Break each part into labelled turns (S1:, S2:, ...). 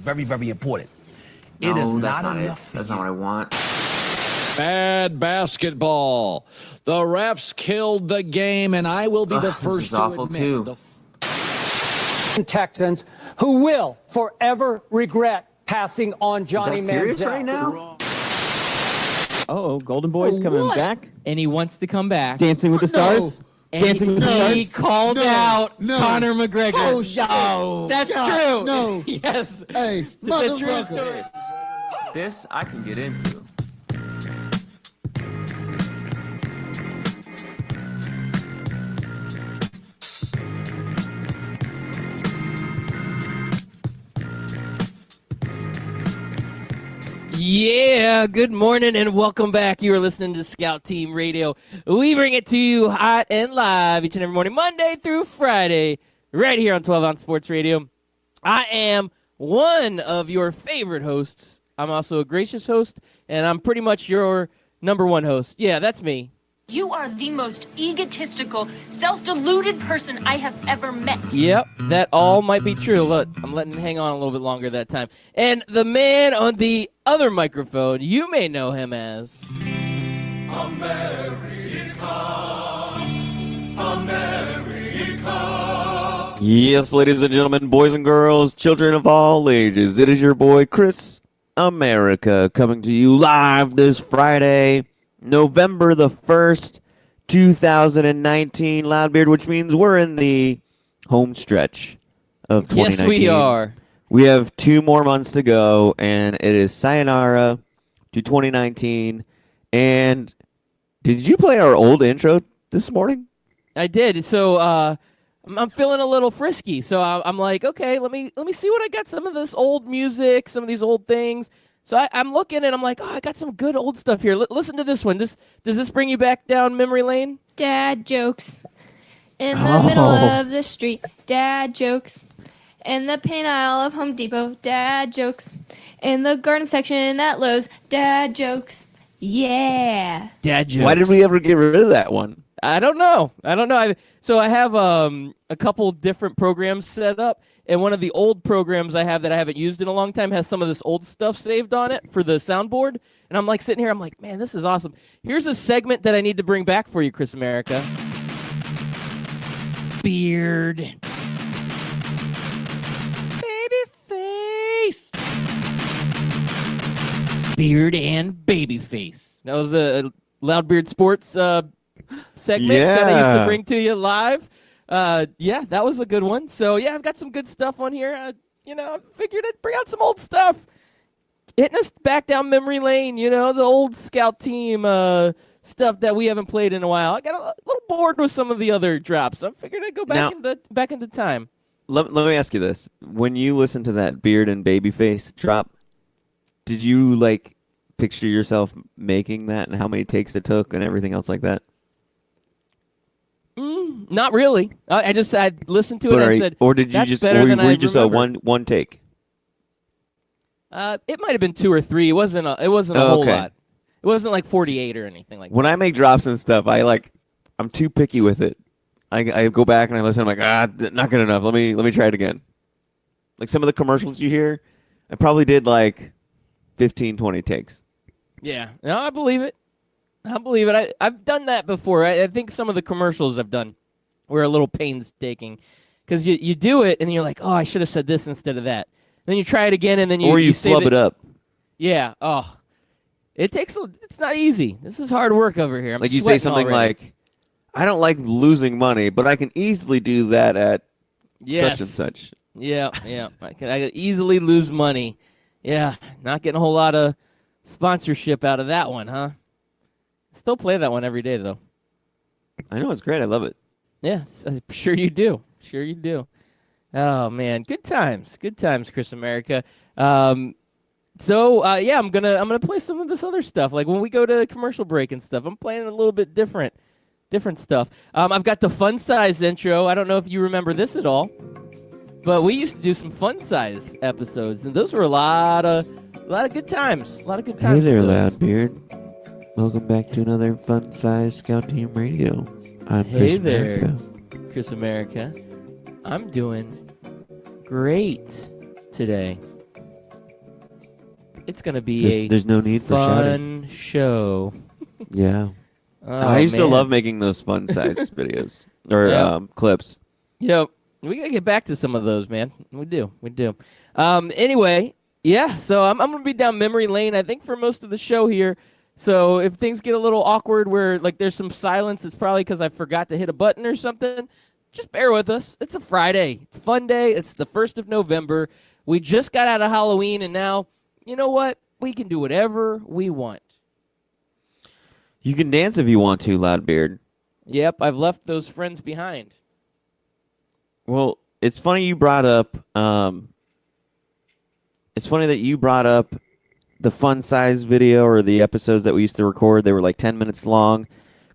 S1: very, very important.
S2: No,
S1: It is
S2: that's
S1: not
S2: not it.
S1: enough.
S2: That's not what I want.
S3: Bad basketball. The refs killed the game, and I will be the
S2: This
S3: first
S2: is
S3: to
S2: awful,
S3: admit.
S2: too.
S4: Texans who will forever regret passing on Johnny
S2: Is that serious
S4: Manziel.
S2: right now?
S5: Oh, Golden Boy's coming back.
S6: And he wants to come back.
S5: Dancing with the Stars.
S6: And
S5: Dancing with the
S6: he
S5: Stars.
S6: called out Conor McGregor.
S7: Oh, shit.
S6: No, that's
S7: God,
S6: true.
S7: no.
S6: Yes.
S7: Hey,
S6: It's a true
S7: motherfucker.
S6: story.
S2: This I can get into.
S6: Yeah, good morning and welcome back. You are listening to Scout Team Radio. We bring it to you hot and live each and every morning, Monday through Friday, right here on 12 Ounce Sports Radio. I am one of your favorite hosts. I'm also a gracious host, and I'm pretty much your number one host. Yeah, that's me.
S8: You are the most egotistical, self-deluded person I have ever met.
S6: Yep, that all might be true. Look, I'm letting it hang on a little bit longer that time. And the man on the other microphone, you may know him as...
S5: Yes, ladies and gentlemen, boys and girls, children of all ages, it is your boy Chris America coming to you live this Friday, November the 1st, 2019, Loudbeard, which means we're in the home stretch of 2019.
S6: Yes, we are.
S5: We have 2 more months to go, and it is sayonara to 2019. And did you play our old intro this morning?
S6: I did. So I'm feeling a little frisky. So I'm like, okay, let me see what I got. Some of this old music, some of these old things. So I'm looking and I'm like, oh, I got some good old stuff here. Listen to this one. Does this bring you back down memory lane?
S9: Dad jokes in the middle of the street. Dad jokes in the paint aisle of Home Depot. Dad jokes in the garden section at Lowe's. Dad jokes. Yeah.
S6: Dad jokes.
S5: Why did we ever get rid of that one?
S6: I don't know. So I have a couple different programs set up, and one of the old programs I have that I haven't used in a long time has some of this old stuff saved on it for the soundboard. And I'm like sitting here, I'm like, man, this is awesome. Here's a segment that I need to bring back for you, Chris America. Beard. Babyface. Beard and Babyface. That was a Loudbeard Sports segment that I used to bring to you live. Yeah, that was a good one. So, yeah, I've got some good stuff on here. I figured I'd bring out some old stuff. Hitting us back down memory lane, the old Scout Team stuff that we haven't played in a while. I got a little bored with some of the other drops. I figured I'd go back into time.
S5: Let me ask you this. When you listen to that Beard and Babyface drop, did you, picture yourself making that and how many takes it took and everything else like that?
S6: Not really. I listened to it and I said,
S5: or did you
S6: that's
S5: just,
S6: better
S5: or
S6: than
S5: were
S6: I
S5: you just
S6: remember.
S5: one take?
S6: It might have been 2 or 3. It wasn't a whole lot. It wasn't like 48 or anything like that.
S5: When I make drops and stuff, I'm too picky with it. I go back and I listen. I'm like, not good enough. Let me try it again. Like some of the commercials you hear, I probably did 15, 20 takes.
S6: Yeah. No, I believe it. I've done that before. I think some of the commercials I've done were a little painstaking because you do it and you're like, oh, I should have said this instead of that. Then you try it again and then you
S5: flub it up.
S6: Yeah. Oh, it's not easy. This is hard work over here. I'm
S5: you say something
S6: already.
S5: like, I don't like losing money, but I can easily do that at such and such.
S6: Yeah. I can easily lose money. Yeah. Not getting a whole lot of sponsorship out of that one, huh? Still play that one every day, though.
S5: I know, it's great. I love it.
S6: Yeah, I'm sure you do. Oh, man. Good times, Chris America. I'm gonna play some of this other stuff. Like when we go to commercial break and stuff, I'm playing a little bit different stuff. I've got the Fun Size intro. I don't know if you remember this at all, but we used to do some Fun Size episodes, and those were a lot of good times.
S5: Hey there, Loudbeard. Welcome back to another Fun Size Scout Team Radio. I'm Chris America.
S6: Chris America. I'm doing great today. It's going to be
S5: There's no need for shouting.
S6: fun show.
S5: Yeah.
S6: Oh,
S5: I used to
S6: man.
S5: love making those fun size videos or
S6: Yep.
S5: clips.
S6: Yep. We got to get back to some of those, man. We do. Anyway, yeah, so I'm going to be down memory lane, I think, for most of the show here. So if things get a little awkward where, like, there's some silence, it's probably because I forgot to hit a button or something. Just bear with us. It's a Friday. It's a fun day. It's the 1st of November. We just got out of Halloween, and now, you know what? We can do whatever we want.
S5: You can dance if you want to, Loudbeard.
S6: Yep, I've left those friends behind.
S5: Well, it's funny you brought up. It's funny that you brought up the fun size video or the episodes that we used to record. They were like 10 minutes long,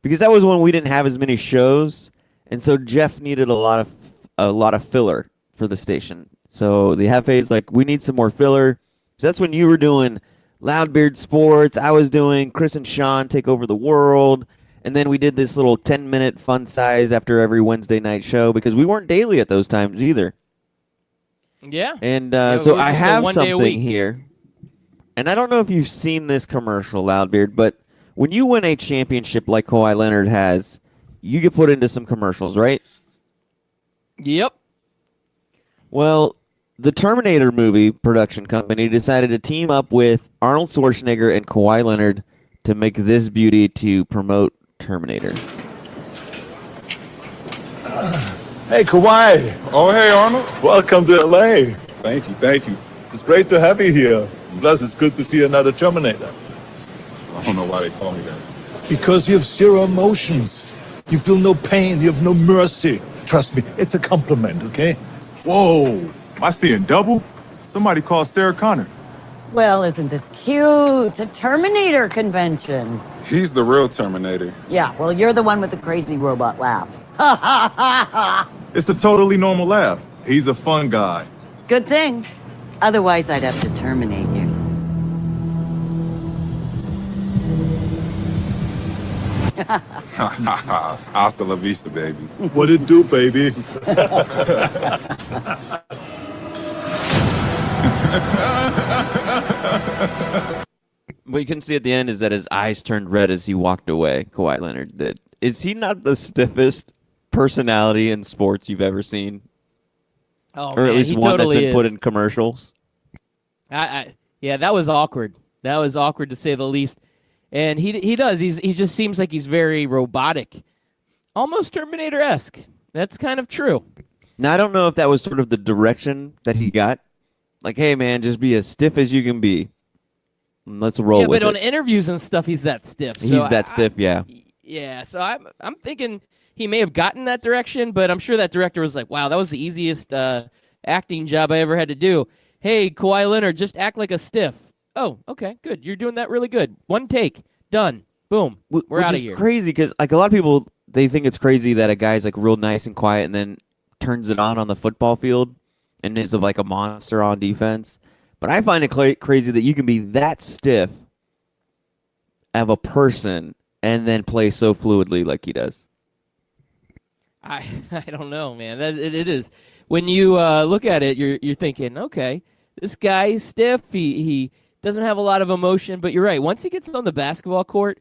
S5: because that was when we didn't have as many shows, and so Jeff needed a lot of filler for the station. So the Hefe's like, we need some more filler. So that's when you were doing Loudbeard Sports. I was doing Chris and Sean Take Over the World. And then we did this little 10-minute fun size after every Wednesday night show, because we weren't daily at those times either.
S6: Yeah.
S5: And
S6: Yeah,
S5: so
S6: we
S5: I
S6: just go
S5: have
S6: one day a
S5: something
S6: week.
S5: here. And I don't know if you've seen this commercial, Loudbeard, but when you win a championship like Kawhi Leonard has, you get put into some commercials, right?
S6: Yep.
S5: Well, the Terminator movie production company decided to team up with Arnold Schwarzenegger and Kawhi Leonard to make this beauty to promote Terminator.
S1: Hey, Kawhi.
S7: Oh, hey, Arnold.
S1: Welcome to LA.
S7: Thank you, thank you.
S1: It's great to have you here. Plus, it's good to see another Terminator.
S7: I don't know why they call me that.
S1: Because you have zero emotions. You feel no pain. You have no mercy. Trust me, it's a compliment, okay?
S7: Whoa, am I seeing double? Somebody called Sarah Connor.
S10: Well, isn't this cute? A Terminator convention.
S7: He's the real Terminator.
S10: Yeah, well, you're the one with the crazy robot laugh. Ha ha ha ha!
S7: It's a totally normal laugh. He's a fun guy.
S10: Good thing. Otherwise, I'd have to terminate you.
S7: Hasta la vista, baby.
S1: What it do, baby?
S5: What you can see at the end is that his eyes turned red as he walked away. Kawhi Leonard did. Is he not the stiffest personality in sports you've ever seen?
S6: Oh,
S5: Or
S6: man,
S5: at least
S6: he
S5: one
S6: totally
S5: that's been
S6: is.
S5: put in commercials?
S6: Yeah, that was awkward. That was awkward to say the least. And he does. He just seems like he's very robotic, almost Terminator-esque. That's kind of true.
S5: Now, I don't know if that was sort of the direction that he got. Like, hey, man, just be as stiff as you can be. And let's roll
S6: Yeah,
S5: with
S6: but on
S5: it.
S6: interviews and stuff, he's that stiff. So
S5: He's that stiff, yeah.
S6: Yeah, so I'm thinking he may have gotten that direction, but I'm sure that director was like, wow, that was the easiest acting job I ever had to do. Hey, Kawhi Leonard, just act like a stiff. Oh, okay, good. You're doing that really good. One take, done. Boom. We're
S5: Which
S6: out of
S5: is
S6: here.
S5: crazy because, like, a lot of people, they think it's crazy that a guy's, like, real nice and quiet and then turns it on the football field and is, like, a monster on defense. But I find it crazy that you can be that stiff of a person and then play so fluidly like he does.
S6: I don't know, man. It is. When you look at it, you're thinking, okay, this guy is stiff. He doesn't have a lot of emotion, but you're right. Once he gets on the basketball court,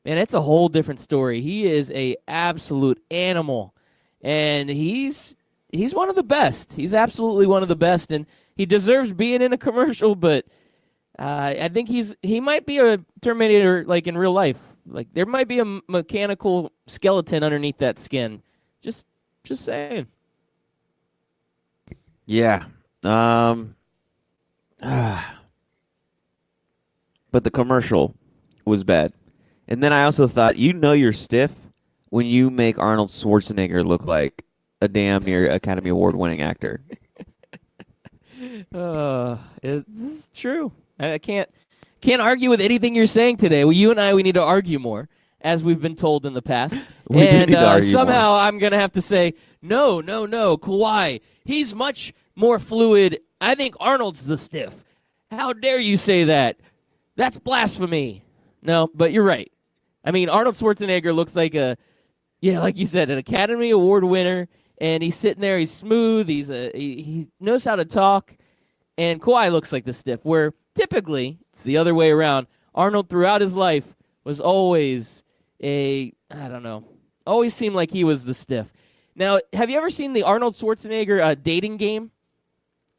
S6: man, it's a whole different story. He is a absolute animal, and he's one of the best. He's absolutely one of the best, and he deserves being in a commercial. But I think he might be a Terminator, like in real life. Like there might be a mechanical skeleton underneath that skin. Just saying.
S5: Yeah. But the commercial was bad. And then I also thought, you're stiff when you make Arnold Schwarzenegger look like a damn near Academy Award winning actor.
S6: This is true. I can't argue with anything you're saying today. Well, you and we need to argue more, as we've been told in the past.
S5: We do
S6: and
S5: need to argue
S6: somehow
S5: more.
S6: I'm gonna have to say, no, Kawhi. He's much more fluid. I think Arnold's the stiff. How dare you say that? That's blasphemy. No, but you're right. I mean, Arnold Schwarzenegger looks like like you said, an Academy Award winner, and he's sitting there. He's smooth. He knows how to talk. and Kawhi looks like the stiff, where typically it's the other way around. Arnold throughout his life was always always seemed like he was the stiff. Now, have you ever seen the Arnold Schwarzenegger dating game?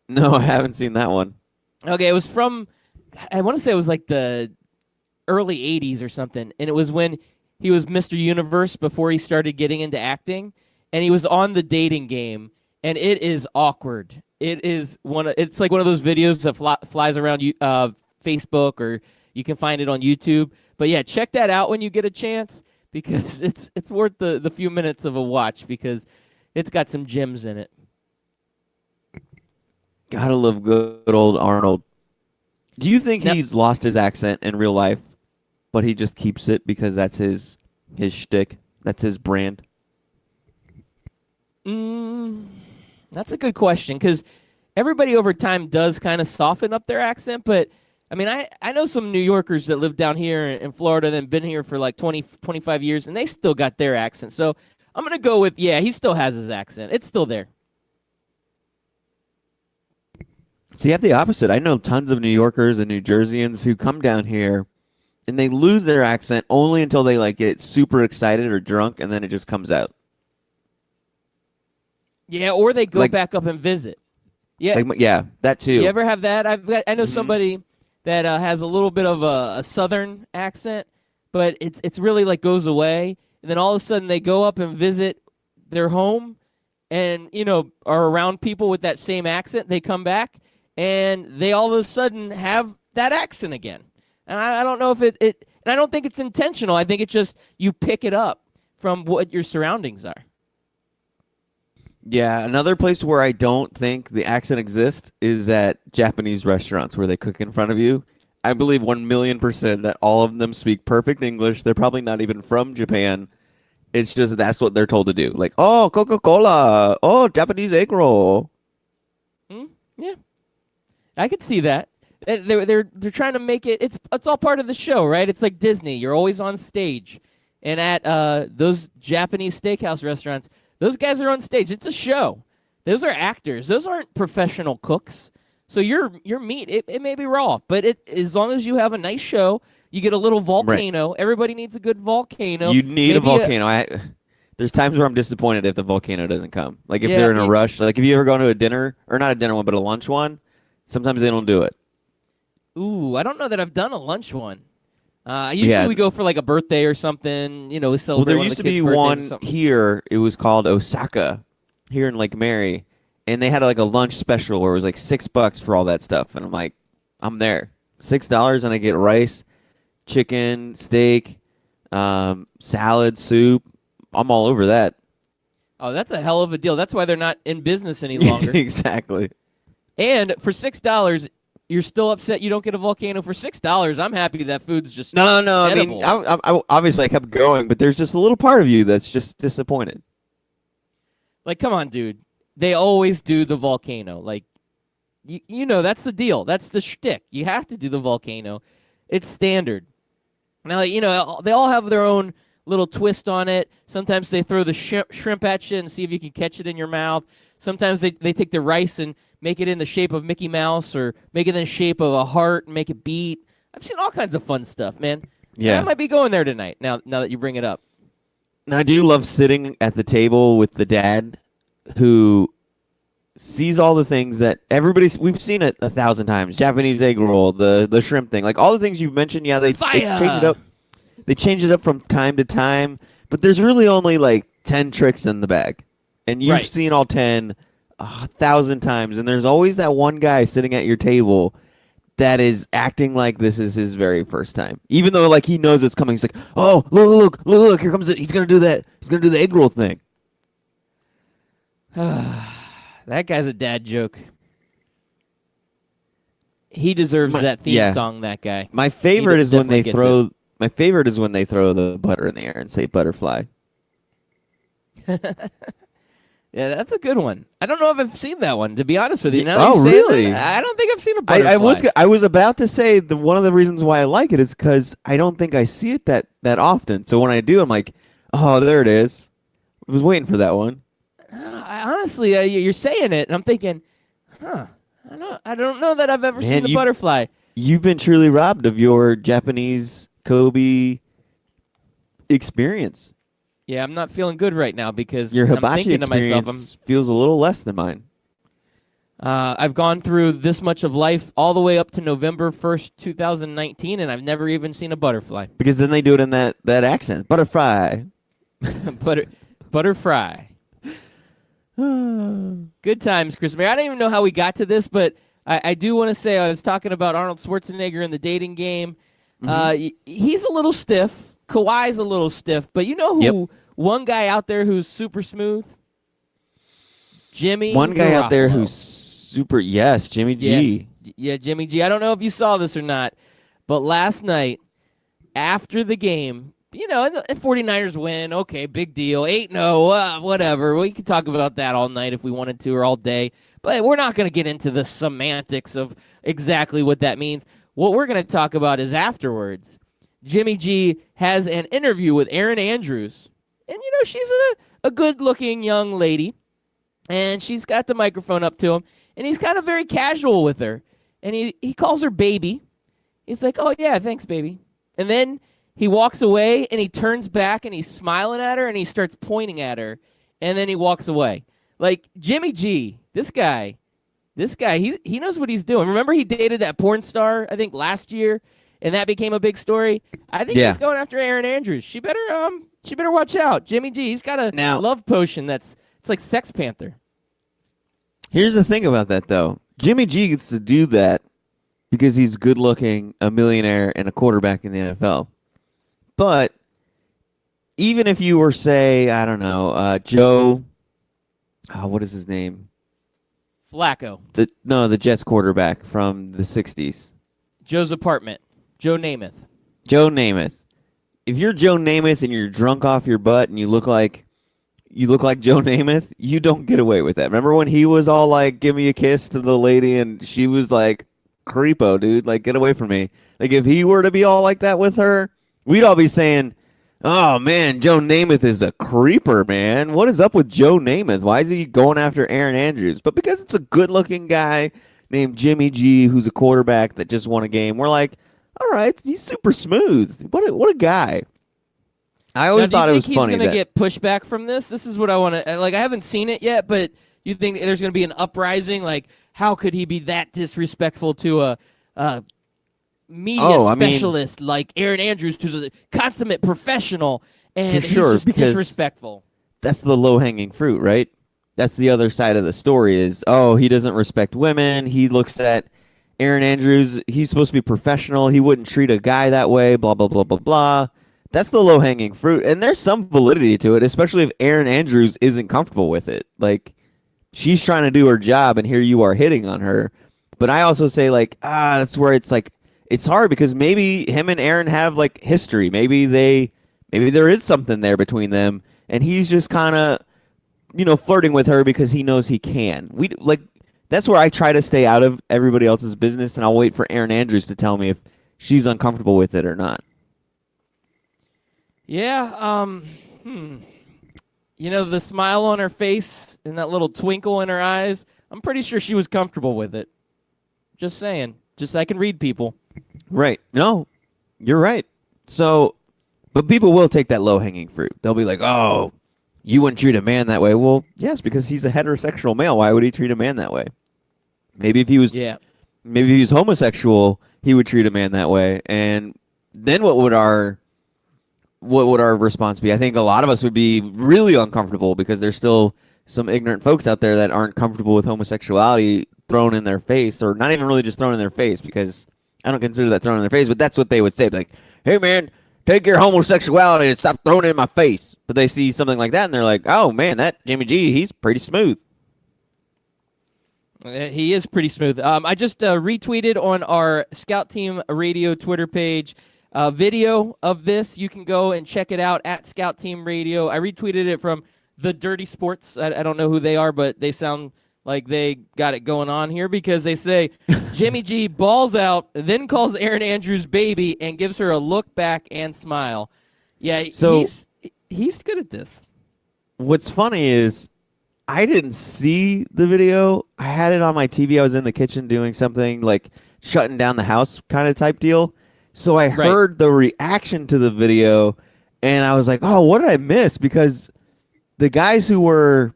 S5: No, I haven't seen that one.
S6: Okay, it was from, I want to say it was like the early 80s or something, and it was when he was Mr. Universe before he started getting into acting, and he was on the dating game, and it is awkward. It's like one of those videos that flies around Facebook, or you can find it on YouTube. But yeah, check that out when you get a chance, because it's worth the few minutes of a watch, because it's got some gems in it.
S5: Gotta love good old Arnold. Do you think he's lost his accent in real life, but he just keeps it because that's his shtick? That's his brand?
S6: That's a good question, because everybody over time does kind of soften up their accent. But, I mean, I know some New Yorkers that live down here in Florida and been here for like 20, 25 years, and they still got their accent. So I'm going to go with, yeah, he still has his accent. It's still there.
S5: So you have the opposite. I know tons of New Yorkers and New Jerseyans who come down here and they lose their accent only until they like get super excited or drunk, and then it just comes out.
S6: Yeah, or they go back up and visit. Yeah,
S5: yeah, that too.
S6: You ever have that? I know somebody that has a little bit of a southern accent, but it's really like goes away, and then all of a sudden they go up and visit their home, and are around people with that same accent. They come back, and they all of a sudden have that accent again. And I don't know if it and I don't think it's intentional. I think it's just you pick it up from what your surroundings are.
S5: Yeah, another place where I don't think the accent exists is at Japanese restaurants where they cook in front of you. I believe 1,000,000% that all of them speak perfect English. They're probably not even from Japan. It's just that's what they're told to do. Like, oh, Coca-Cola. Oh, Japanese egg roll.
S6: Yeah. I could see that. They're trying to make it. It's all part of the show, right? It's like Disney. You're always on stage, and at those Japanese steakhouse restaurants, those guys are on stage. It's a show. Those are actors. Those aren't professional cooks. So your meat, it may be raw, but as long as you have a nice show, you get a little volcano. Right. Everybody needs a good volcano.
S5: You need a volcano. There's times where I'm disappointed if the volcano doesn't come. Like if they're in a rush. Like if you ever go to a dinner, or not a dinner one, but a lunch one, sometimes they don't do it.
S6: Ooh, I don't know that I've done a lunch one. Usually we go for like a birthday or something. We celebrate.
S5: Well, there
S6: one
S5: used
S6: of
S5: to
S6: the
S5: be one here. It was called Osaka, here in Lake Mary, and they had like a lunch special where it was like $6 for all that stuff. And I'm like, I'm there. $6, and I get rice, chicken, steak, salad, soup. I'm all over that.
S6: Oh, that's a hell of a deal. That's why they're not in business any longer.
S5: Exactly.
S6: And for $6, you're still upset you don't get a volcano. For $6, I'm happy that food's just
S5: no.
S6: edible.
S5: I mean, I obviously I kept going, but there's just a little part of you that's just disappointed.
S6: Like, come on, dude. They always do the volcano. Like, that's the deal. That's the shtick. You have to do the volcano. It's standard. Now, they all have their own little twist on it. Sometimes they throw the shrimp at you and see if you can catch it in your mouth. Sometimes they take the rice and make it in the shape of Mickey Mouse, or make it in the shape of a heart and make it beat. I've seen all kinds of fun stuff, man.
S5: Yeah.
S6: I might be going there tonight, now that you bring it up.
S5: Now, do you love sitting at the table with the dad who sees all the things that we've seen it 1,000 times? Japanese egg roll, the shrimp thing, like all the things you've mentioned. Yeah, they change it up. They change it up from time to time, but there's really only like 10 tricks in the bag, and you've seen all 10 1,000 times, and there's always that one guy sitting at your table that is acting like this is his very first time, even though like he knows it's coming. He's like, oh, look, here comes it. He's gonna do that. He's gonna do the egg roll thing.
S6: That guy's a dad joke. He deserves that theme song. That guy.
S5: My favorite is when they throw. My favorite is when they throw the butter in the air and say butterfly.
S6: Yeah, that's a good one. I don't know if I've seen that one, to be honest with you.
S5: Really?
S6: I don't think I've seen a butterfly.
S5: I was about to say one of the reasons why I like it is because I don't think I see it that often. So when I do, I'm like, oh, there it is. I was waiting for that one.
S6: Honestly, you're saying it, and I'm thinking, I I don't know that I've ever
S5: Man,
S6: seen the butterfly.
S5: You've been truly robbed of your Japanese Kobe experience.
S6: Yeah, I'm not feeling good right now because
S5: Your
S6: I'm
S5: hibachi
S6: thinking to myself,
S5: experience feels a little less than mine.
S6: I've gone through this much of life all the way up to November 1st, 2019, and I've never even seen a butterfly.
S5: Because then they do it in that accent. Butterfly.
S6: Butterfry. Good times, Chris Mayer. I don't even know how we got to this, but I do want to say I was talking about Arnold Schwarzenegger in the dating game. He's a little stiff. Kawhi's a little stiff, but you know who one guy out there who's super smooth? Jimmy
S5: One guy out there
S6: Garoppolo.
S5: who's super, yes, Jimmy G.
S6: Yes. Yeah, Jimmy G. I don't know if you saw this or not, but last night after the game, and the 49ers win. Okay, big deal. 8-0, whatever. We could talk about that all night if we wanted to or all day, but we're not going to get into the semantics of exactly what that means. What we're going to talk about is afterwards. Jimmy G has an interview with Erin Andrews, and she's a good-looking young lady, and she's got the microphone up to him, and he's kind of very casual with her, and he calls her baby. He's like, "Oh yeah, thanks, baby," and then he walks away, and he turns back, and he's smiling at her, and he starts pointing at her, and then he walks away. Like Jimmy G, this guy, he knows what he's doing. Remember, he dated that porn star, I think, last year. And that became a big story. I think he's going after Erin Andrews. She better watch out. Jimmy G, he's got a love potion it's like Sex Panther.
S5: Here's the thing about that, though. Jimmy G gets to do that because he's good looking, a millionaire, and a quarterback in the NFL. But even if you were, say, I don't know, Joe, what is his name?
S6: Flacco.
S5: The Jets quarterback from the 60s.
S6: Joe's apartment. Joe Namath.
S5: Joe Namath. If you're Joe Namath and you're drunk off your butt and you look like Joe Namath, you don't get away with that. Remember when he was all like, "Give me a kiss" to the lady, and she was like, "Creepo, dude! Like, get away from me!" Like, if he were to be all like that with her, we'd all be saying, "Oh man, Joe Namath is a creeper, man. What is up with Joe Namath? Why is he going after Erin Andrews?" But because it's a good-looking guy named Jimmy G, who's a quarterback that just won a game, we're like, all right, he's super smooth. What a guy. I always thought it was funny.
S6: Do you think he's going to get pushback from this? This is what I want to, I haven't seen it yet, but you think there's going to be an uprising? Like, how could he be that disrespectful to a media specialist like Erin Andrews, who's a consummate professional, and he's just disrespectful?
S5: That's the low-hanging fruit, right? That's the other side of the story is, he doesn't respect women. He looks at Erin Andrews, he's supposed to be professional. He wouldn't treat a guy that way, blah, blah, blah, blah, blah. That's the low-hanging fruit. And there's some validity to it, especially if Erin Andrews isn't comfortable with it. Like, she's trying to do her job, and here you are hitting on her. But I also say, like, that's where it's like, it's hard because maybe him and Erin have, like, history. Maybe there is something there between them, and he's just kind of, flirting with her because he knows he can. That's where I try to stay out of everybody else's business, and I'll wait for Erin Andrews to tell me if she's uncomfortable with it or not.
S6: Yeah, the smile on her face and that little twinkle in her eyes, I'm pretty sure she was comfortable with it. Just saying. Just I can read people.
S5: Right. No, you're right. So, but people will take that low-hanging fruit. They'll be like, "Oh, you wouldn't treat a man that way." Well, yes, because he's a heterosexual male. Why would he treat a man that way? Maybe if he was homosexual, he would treat a man that way. And then what would our response be? I think a lot of us would be really uncomfortable because there's still some ignorant folks out there that aren't comfortable with homosexuality thrown in their face, or not even really just thrown in their face, because I don't consider that thrown in their face, but that's what they would say. Like, "Hey man, take your homosexuality and stop throwing it in my face." But they see something like that and they're like, "Oh man, that Jimmy G, he's pretty smooth."
S6: He is pretty smooth. I just retweeted on our Scout Team Radio Twitter page a video of this. You can go and check it out at Scout Team Radio. I retweeted it from The Dirty Sports. I don't know who they are, but they sound like they got it going on here because they say Jimmy G balls out, then calls Erin Andrews baby and gives her a look back and smile. Yeah, so he's good at this.
S5: What's funny is I didn't see the video. I had it on my TV. I was in the kitchen doing something like shutting down the house kind of type deal. So I heard the reaction to the video, and I was like, oh, what did I miss? Because the guys who were,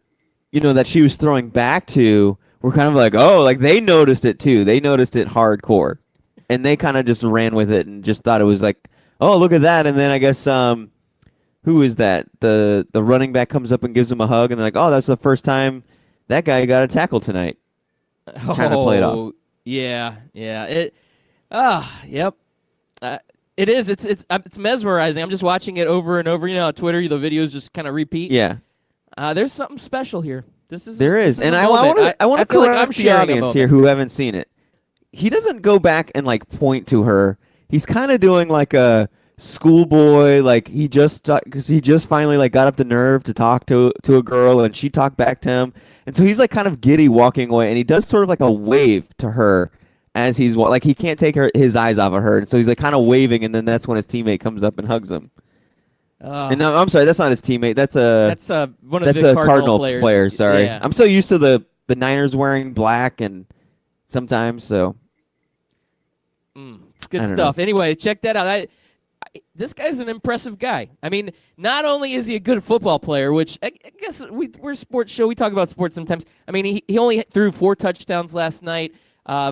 S5: that she was throwing back to were kind of like, oh, like they noticed it too. They noticed it hardcore. And they kind of just ran with it and just thought it was like, oh, look at that. And then I guess, who is that? The running back comes up and gives him a hug, and they're like, oh, that's the first time that guy got a tackle tonight. Kind of played off.
S6: Yeah. Yep. It is. It's mesmerizing. I'm just watching it over and over. On Twitter, the videos just kind of repeat.
S5: Yeah.
S6: There's something special here.
S5: There is, and I want to correct the audience here who haven't seen it. He doesn't go back and like point to her. He's kind of doing like a schoolboy, like because he just finally like got up the nerve to talk to a girl, and she talked back to him, and so he's like kind of giddy walking away, and he does sort of like a wave to her as he's like he can't take his eyes off of her, and so he's like kind of waving, and then that's when his teammate comes up and hugs him. And no, I'm sorry, that's not his teammate. That's one of the Cardinal players. Sorry, yeah. I'm so used to the Niners wearing black and sometimes so.
S6: It's good stuff. Anyway, check that out. This guy's an impressive guy. I mean, not only is he a good football player, which I guess we're a sports show. We talk about sports sometimes. I mean, he only threw 4 touchdowns last night.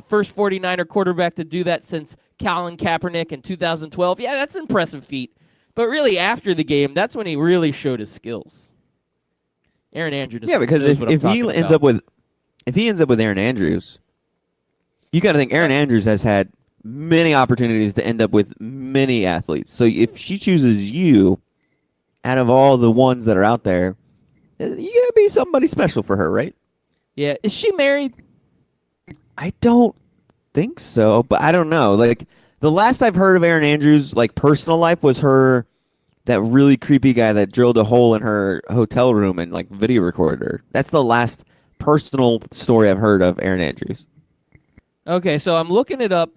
S6: First 49er quarterback to do that since Colin Kaepernick in 2012. Yeah, that's an impressive feat. But really, after the game, that's when he really showed his skills. Aaron Andrews.
S5: Yeah, because if he ends up with Aaron Andrews, you got to think Aaron Andrews has had many opportunities to end up with many athletes. So if she chooses you, out of all the ones that are out there, you gotta be somebody special for her, right?
S6: Yeah. Is she married?
S5: I don't think so, but I don't know. Like the last I've heard of Aaron Andrews' like personal life was that really creepy guy that drilled a hole in her hotel room and like video recorded her. That's the last personal story I've heard of Aaron Andrews.
S6: Okay, so I'm looking it up.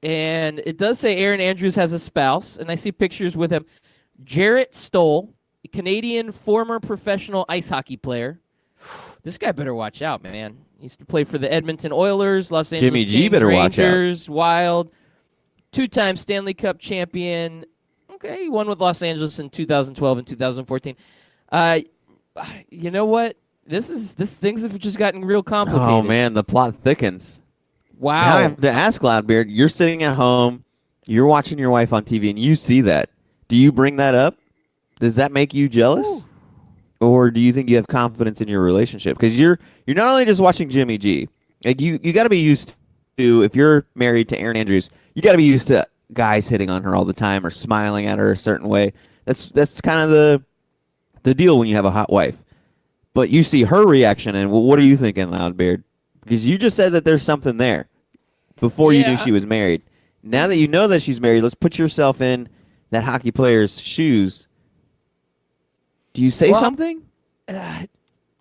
S6: And it does say Aaron Andrews has a spouse, and I see pictures with him. Jarrett Stoll, a Canadian former professional ice hockey player. This guy better watch out, man. He used to play for the Edmonton Oilers, Los Angeles
S5: Jimmy G
S6: Kings,
S5: better
S6: Rangers,
S5: watch out.
S6: Wild, 2-time Stanley Cup champion. Okay, he won with Los Angeles in 2012 and 2014. You know what? Things have just gotten real complicated.
S5: Oh man, the plot thickens.
S6: Wow.
S5: Now I have to ask, Loudbeard, you're sitting at home, you're watching your wife on TV, and you see that. Do you bring that up? Does that make you jealous? Ooh. Or do you think you have confidence in your relationship? Because you're not only just watching Jimmy G. Like you got to be used to, if you're married to Aaron Andrews, you got to be used to guys hitting on her all the time or smiling at her a certain way. That's kind of the deal when you have a hot wife. But you see her reaction, and what are you thinking, Loudbeard? Because you just said that there's something there before you knew she was married. Now that you know that she's married, let's put yourself in that hockey player's shoes. Do you say something?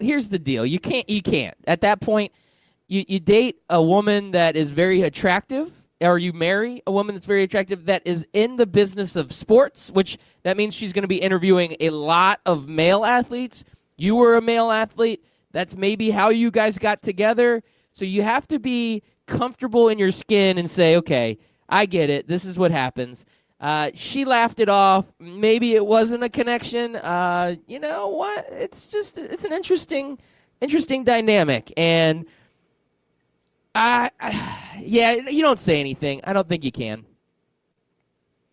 S6: Here's the deal. You can't. At that point, you date a woman that is very attractive, or you marry a woman that's very attractive that is in the business of sports, which that means she's going to be interviewing a lot of male athletes. You were a male athlete. That's maybe how you guys got together. So you have to be comfortable in your skin and say, okay, I get it. This is what happens. She laughed it off. Maybe it wasn't a connection. You know what? It's an interesting dynamic. And you don't say anything. I don't think you can.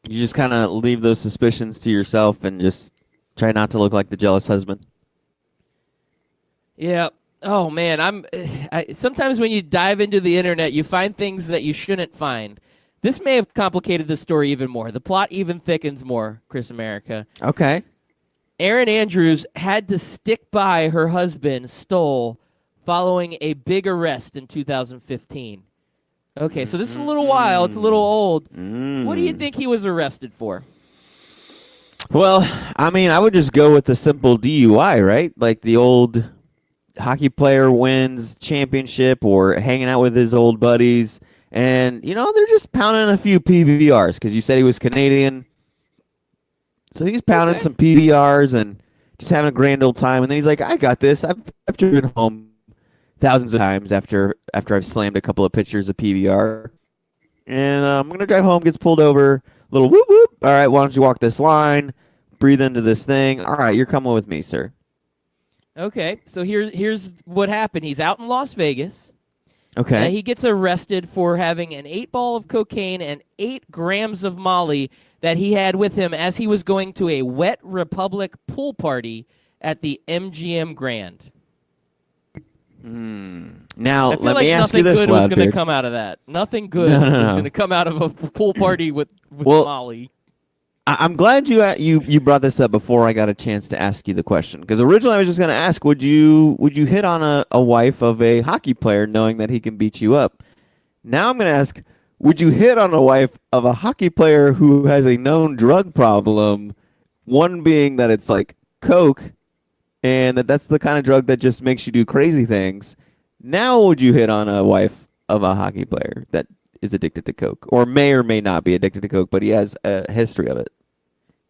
S5: You just kind of leave those suspicions to yourself and just try not to look like the jealous husband.
S6: Yeah. Oh man, sometimes when you dive into the internet, you find things that you shouldn't find. This may have complicated the story even more. The plot even thickens more, Chris America.
S5: Okay.
S6: Erin Andrews had to stick by her husband, Stoll, following a big arrest in 2015. Okay, so this is a little while. It's a little old. What do you think he was arrested for?
S5: Well, I mean, I would just go with the simple DUI, right? Like the old hockey player wins championship or hanging out with his old buddies. And, you know, they're just pounding a few PBRs because you said he was Canadian. So he's pounding some PBRs and just having a grand old time. And then he's like, I got this. I've driven home thousands of times after I've slammed a couple of pitchers of PBR. And I'm going to drive home, gets pulled over, little whoop whoop. All right, why don't you walk this line, breathe into this thing. All right, you're coming with me, sir.
S6: Okay, so here's what happened. He's out in Las Vegas.
S5: Okay.
S6: He gets arrested for having an 8-ball of cocaine and 8 grams of Molly that he had with him as he was going to a Wet Republic pool party at the MGM Grand.
S5: Now,
S6: I feel
S5: let
S6: like
S5: me ask you
S6: nothing
S5: this,
S6: good was going to
S5: Loudbeard.
S6: come out of that. Nothing good
S5: No.
S6: was going to come out of a pool party with
S5: Well,
S6: Molly.
S5: I'm glad you brought this up before I got a chance to ask you the question. Because originally I was just going to ask, would you hit on a wife of a hockey player knowing that he can beat you up? Now I'm going to ask, would you hit on a wife of a hockey player who has a known drug problem? One being that it's like coke, and that's the kind of drug that just makes you do crazy things. Now would you hit on a wife of a hockey player that is addicted to coke, or may or may not be addicted to coke, but he has a history of it?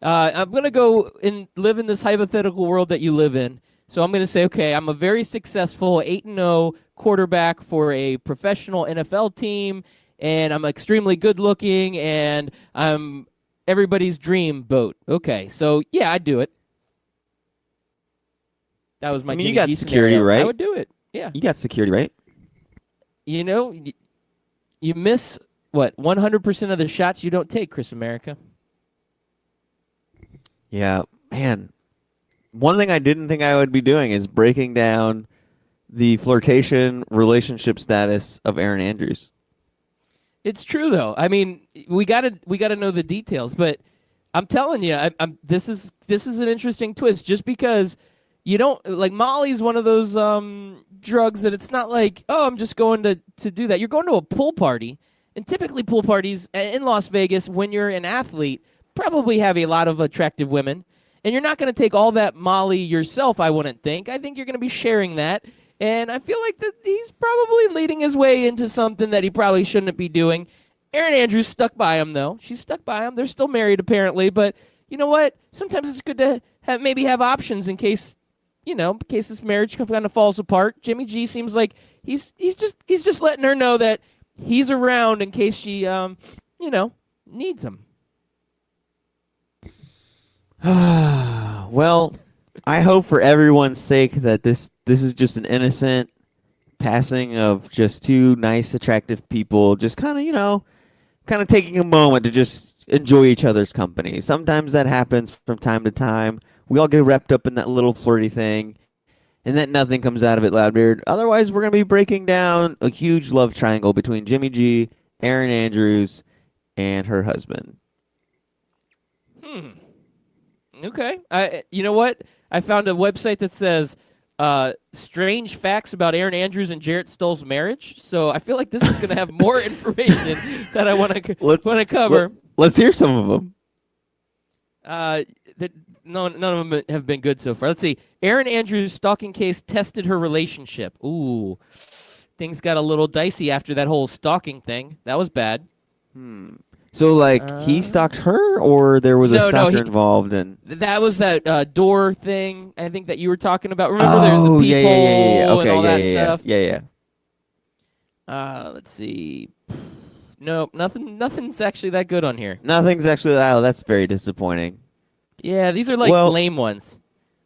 S6: I'm going to go and live in this hypothetical world that you live in. So I'm going to say, okay, I'm a very successful 8-0 quarterback for a professional NFL team, and I'm extremely good looking, and I'm everybody's dream boat. Okay, so yeah, I'd do it. That was my
S5: I mean, you
S6: Jimmy
S5: got
S6: G
S5: security,
S6: scenario.
S5: right?
S6: I would do it. Yeah.
S5: You got security, right?
S6: You know, you miss, 100% of the shots you don't take, Chris America.
S5: Yeah, man. One thing I didn't think I would be doing is breaking down the flirtation relationship status of Aaron Andrews.
S6: It's true, though. I mean, we gotta know the details, but I'm telling you, this is an interesting twist. Just because you don't like Molly's one of those drugs that it's not like, oh, I'm just going to do that. You're going to a pool party, and typically pool parties in Las Vegas, when you're an athlete, probably have a lot of attractive women, and you're not going to take all that Molly yourself. I wouldn't think. I think you're going to be sharing that. And I feel like that he's probably leading his way into something that he probably shouldn't be doing. Erin Andrews stuck by him, though. She's stuck by him. They're still married, apparently. But you know what? Sometimes it's good to have options in case this marriage kind of falls apart. Jimmy G seems like he's just letting her know that he's around in case she needs him.
S5: Well, I hope for everyone's sake that this is just an innocent passing of just two nice, attractive people, just kind of taking a moment to just enjoy each other's company. Sometimes that happens from time to time. We all get wrapped up in that little flirty thing, and then nothing comes out of it, Loudbeard. Otherwise, we're going to be breaking down a huge love triangle between Jimmy G, Erin Andrews, and her husband.
S6: Okay. You know what? I found a website that says strange facts about Erin Andrews and Jarrett Stoll's marriage. So I feel like this is going to have more information that I want to cover.
S5: Let's hear some of them.
S6: None of them have been good so far. Let's see. Erin Andrews' stalking case tested her relationship. Ooh. Things got a little dicey after that whole stalking thing. That was bad.
S5: So, he stalked her, or there was a stalker involved?
S6: That was that door thing, I think, that you were talking about. Remember, there's the peephole
S5: yeah.
S6: and all that stuff?
S5: Yeah.
S6: Let's see. Nope, nothing's actually that good on here.
S5: Nothing's actually that's very disappointing.
S6: Yeah, these are lame ones.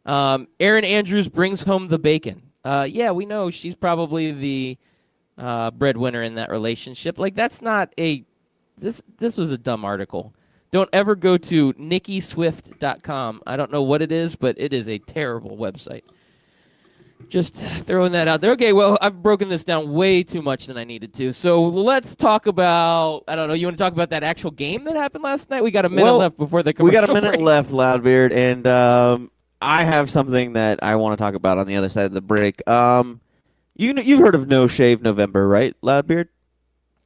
S6: Erin Andrews brings home the bacon. Yeah, we know she's probably the breadwinner in that relationship. That's not a... This was a dumb article. Don't ever go to nickyswift.com. I don't know what it is, but it is a terrible website. Just throwing that out there. Okay, well, I've broken this down way too much than I needed to. So let's talk about, I don't know, you want to talk about that actual game that happened last night? We got a minute left before the commercial
S5: We got a minute
S6: break.
S5: left, Loudbeard, and I have something that I want to talk about on the other side of the break. You've heard of No Shave November, right, Loudbeard?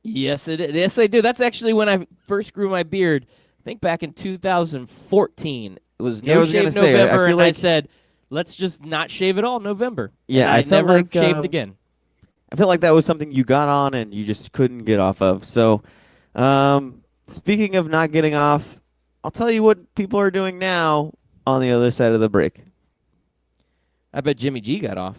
S6: Yes, it is. Yes, I do. That's actually when I first grew my beard. I think back in 2014. It was No Shave November, and I said, let's just not shave at all November.
S5: Yeah,
S6: and I never shaved again.
S5: I felt like that was something you got on and you just couldn't get off of. So, speaking of not getting off, I'll tell you what people are doing now on the other side of the break.
S6: I bet Jimmy G got off.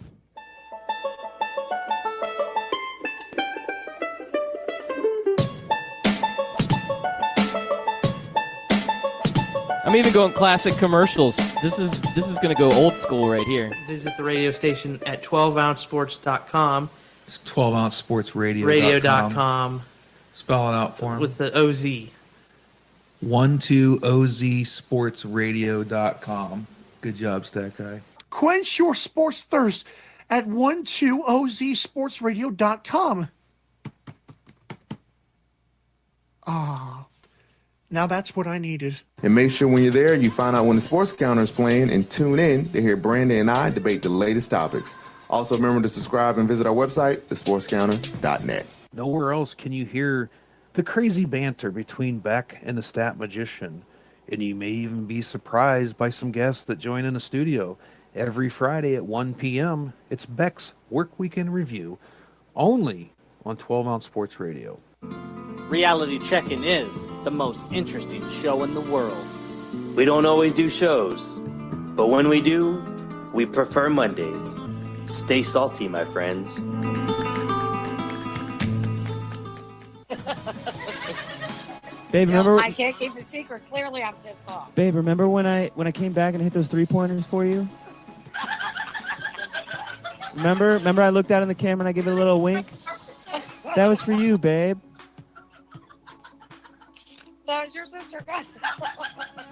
S6: I'm even going classic commercials. This is going to go old school right here.
S11: Visit the radio station at 12ouncesports.com.
S12: It's 12ouncesportsradio.com.
S11: Radio.com.
S12: Spell it out for him.
S11: With the OZ.
S12: 12ozsportsradio.com. Good job, Stat Guy.
S13: Quench your sports thirst at 12ozsportsradio.com. Ah, now that's what I needed.
S14: And make sure when you're there, you find out when the sports counter is playing and tune in to hear Brandon and I debate the latest topics. Also, remember to subscribe and visit our website, thesportscounter.net.
S15: Nowhere else can you hear the crazy banter between Beck and the Stat Magician. And you may even be surprised by some guests that join in the studio. Every Friday at 1 p.m., it's Beck's Work Weekend Review, only on 12-Ounce Sports Radio.
S16: Reality Check-In is the most interesting show in the world.
S17: We don't always do shows, but when we do, we prefer Mondays. Stay salty, my friends.
S18: Babe, remember?
S19: I can't keep a secret. Clearly, I'm pissed off.
S18: Babe, remember when I came back and hit those 3-pointers for you? Remember I looked out in the camera and I gave it a little wink? That was for you, babe.
S19: That was your sister.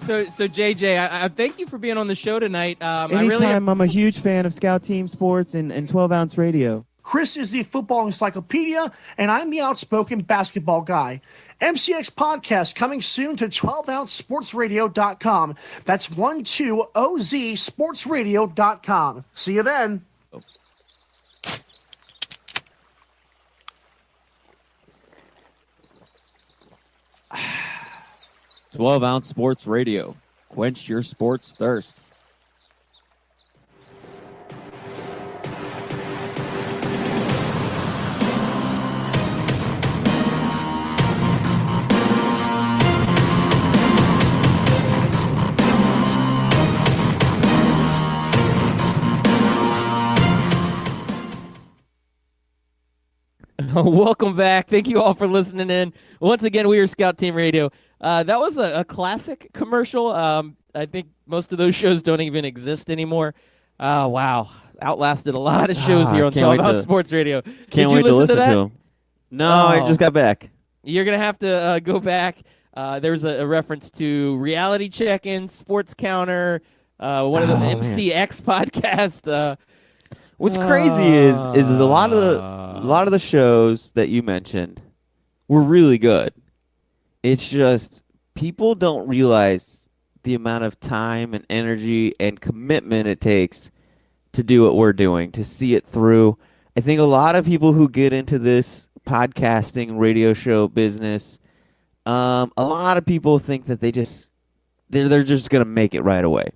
S6: So JJ, I thank you for being on the show tonight.
S18: Anytime, I'm a huge fan of Scout Team Sports and 12-Ounce Radio.
S13: Chris is the football encyclopedia, and I'm the outspoken basketball guy. MCX podcast coming soon to 12ouncesportsradio.com. That's 12ozsportsradio.com. See you then.
S5: 12-Ounce Sports Radio. Quench your sports thirst.
S6: Welcome back. Thank you all for listening in. Once again, we are Scout Team Radio. That was a classic commercial. I think most of those shows don't even exist anymore. Wow. Outlasted a lot of shows here on 12-Ounce Sports Radio.
S5: Can't wait to listen to them. No, I just got back.
S6: You're going to have to go back. There's a reference to Reality Check-In, Sports Counter, one of the MCX podcast.
S5: What's crazy is a lot of the shows that you mentioned were really good. It's just people don't realize the amount of time and energy and commitment it takes to do what we're doing, to see it through. I think a lot of people who get into this podcasting radio show business, a lot of people think that they're just going to make it right away.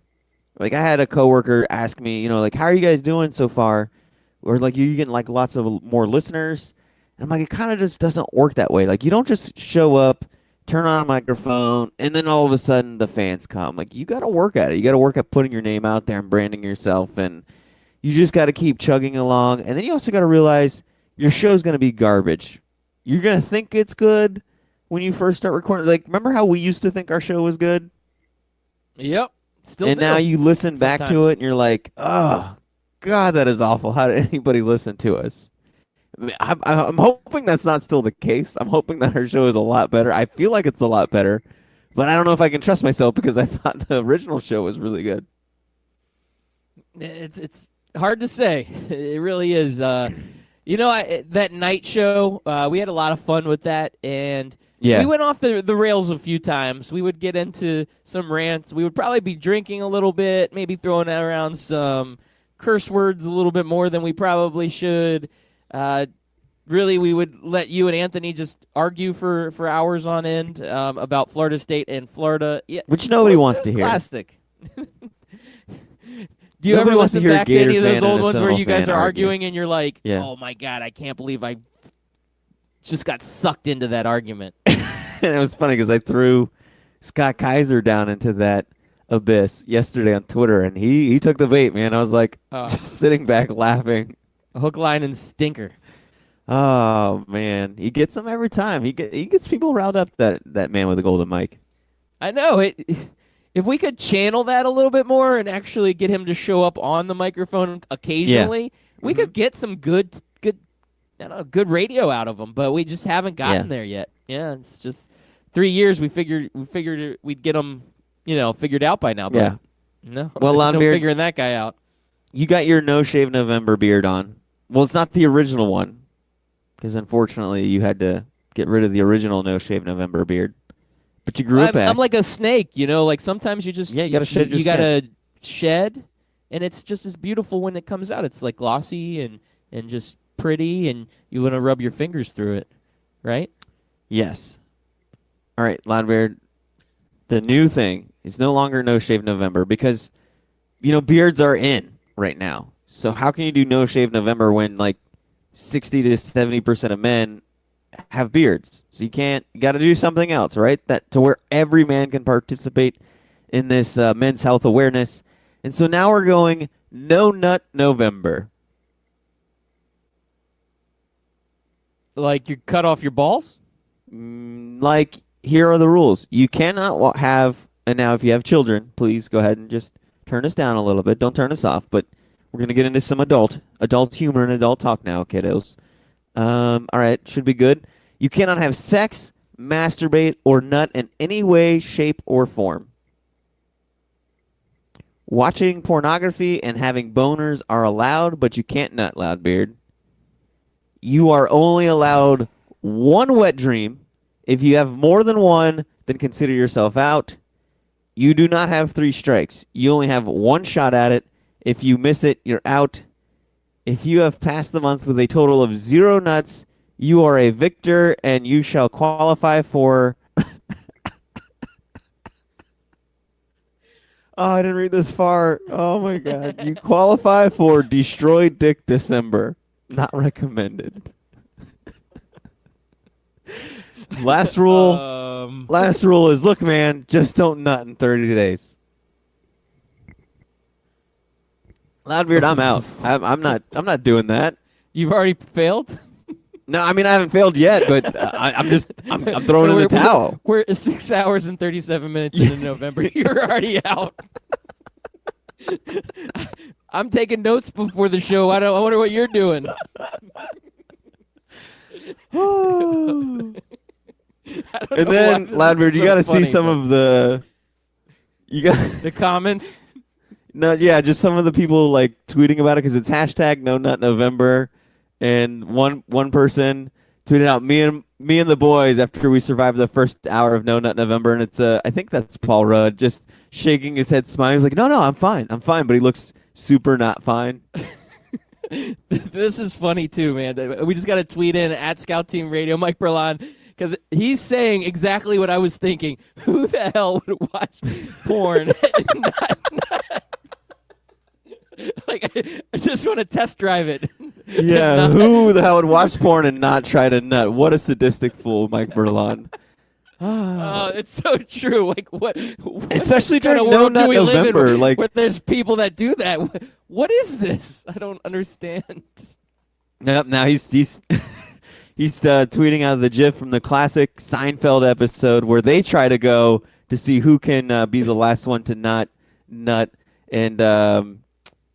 S5: Like, I had a coworker ask me, like, how are you guys doing so far? Or, like, you getting, like, lots of more listeners? And I'm like, it kind of just doesn't work that way. Like, you don't just show up, turn on a microphone, and then all of a sudden the fans come. Like, you got to work at it. You got to work at putting your name out there and branding yourself. And you just got to keep chugging along. And then you also got to realize your show's going to be garbage. You're going to think it's good when you first start recording. Like, remember how we used to think our show was good?
S6: Yep.
S5: Now you listen back to it and you're like, oh, God, that is awful. How did anybody listen to us? I'm hoping that's not still the case. I'm hoping that our show is a lot better. I feel like it's a lot better, but I don't know if I can trust myself because I thought the original show was really good.
S6: It's hard to say. It really is. That night show, we had a lot of fun with that, and we went off the rails a few times. We would get into some rants. We would probably be drinking a little bit, maybe throwing around some curse words a little bit more than we probably should. Really, we would let you and Anthony just argue for hours on end about Florida State and Florida. Yeah,
S5: which nobody wants to hear.
S6: Plastic. Do you ever listen back to any of those old ones where you guys are arguing and you're like, oh, my God, I can't believe I just got sucked into that argument?
S5: And it was funny because I threw Scott Kaiser down into that Abyss yesterday on Twitter, and he took the bait, man. I was like, just sitting back laughing.
S6: Hook, line, and stinker.
S5: Oh man, he gets them every time. He gets people riled up. That man with the golden mic.
S6: I know it. If we could channel that a little bit more and actually get him to show up on the microphone occasionally, we could get some good radio out of him. But we just haven't gotten there yet. Yeah, it's just 3 years. We figured we'd get him, figured out by now. But no,
S5: Well,
S6: no
S5: Loudbeard,
S6: figuring that guy out.
S5: You got your No Shave November beard on. Well, it's not the original one, because unfortunately you had to get rid of the original No Shave November beard. But you grew it back.
S6: I'm like a snake, like sometimes you just
S5: you gotta shed your
S6: you
S5: skin.
S6: gotta shed, and it's just as beautiful when it comes out. It's like glossy and just pretty, and you want to rub your fingers through it, right?
S5: Yes. All right, Loudbeard. The new thing is no longer No Shave November because, beards are in right now. So how can you do No Shave November when like 60 to 70% of men have beards? So you got to do something else, right? That to where every man can participate in this men's health awareness. And so now we're going No Nut November.
S6: Like you cut off your balls?
S5: Like, here are the rules. You cannot have, and now if you have children, please go ahead and just turn us down a little bit. Don't turn us off, but we're going to get into some adult humor and adult talk now, kiddos. All right, should be good. You cannot have sex, masturbate, or nut in any way, shape, or form. Watching pornography and having boners are allowed, but you can't nut, Loudbeard. You are only allowed one wet dream. If you have more than one, then consider yourself out. You do not have 3 strikes. You only have 1 shot at it. If you miss it, you're out. If you have passed the month with a total of 0 nuts, you are a victor and you shall qualify for... Oh, I didn't read this far. Oh, my God. You qualify for Destroy Dick December. Not recommended. Last rule is, look, man, just don't nut in 30 days. Loudbeard, I'm out. I'm not doing that.
S6: You've already failed?
S5: No, I mean I haven't failed yet, but I'm throwing in the towel.
S6: We're 6 hours and 37 minutes into November. You're already out. I'm taking notes before the show. I wonder what you're doing.
S5: And then, Loudbeard, you got to see some of the...
S6: the comments?
S5: No, yeah, just some of the people like tweeting about it because it's hashtag No Nut November, and one person tweeted out me and the boys after we survived the first hour of No Nut November, and it's I think that's Paul Rudd just shaking his head, smiling. He's like, no, I'm fine, but he looks super not fine.
S6: This is funny too, man. We just got to tweet in at Scout Team Radio, Mike Berlon, because he's saying exactly what I was thinking. Who the hell would watch porn and not like, I just want to test drive it.
S5: Yeah, who the hell would watch porn and not try to nut? What a sadistic fool, Mike Berlon.
S6: It's so true. Like, what
S5: especially
S6: kind
S5: during
S6: of
S5: No
S6: world do
S5: Nut
S6: we live in
S5: November, like
S6: where there's people that do that? What is this? I don't understand.
S5: Yep. Now he's tweeting out the GIF from the classic Seinfeld episode where they try to go to see who can be the last one to not nut, and